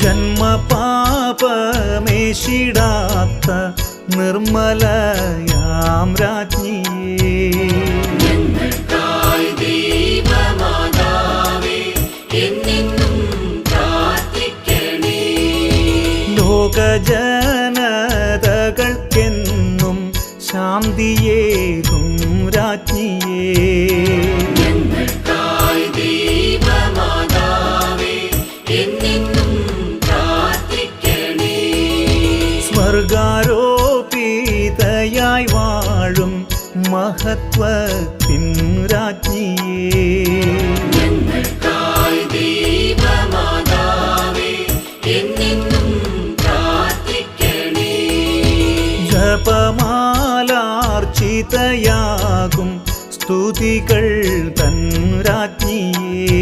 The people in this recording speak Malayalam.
ജന്മപാപമേശിടാത്ത നിർമ്മലയാം രാജ്ഞിയേ, ഞങ്ങൾക്കായി ദൈവമാതാവേ എന്നെന്നും പ്രാർത്ഥിക്കണേ. ലോകജനതകൾക്കെന്നും ശാന്തിയേകും രാജ്ഞിയേ, ഞങ്ങൾക്കായി ദൈവമാതാവേ എന്നെന്നും പ്രാർത്ഥിക്കണേ. സ്വർഗാരോപിതയായി വാഴും മഹത്വത്തിൻ രാജ്ഞിയേ, ഞങ്ങൾക്കായി ദൈവമാതാവേ എന്നെന്നും പ്രാർത്ഥിക്കണേ. ജപമാലാർച്ചിതയാകും സ്തുതികൾ തൻ രാജ്ഞിയേ,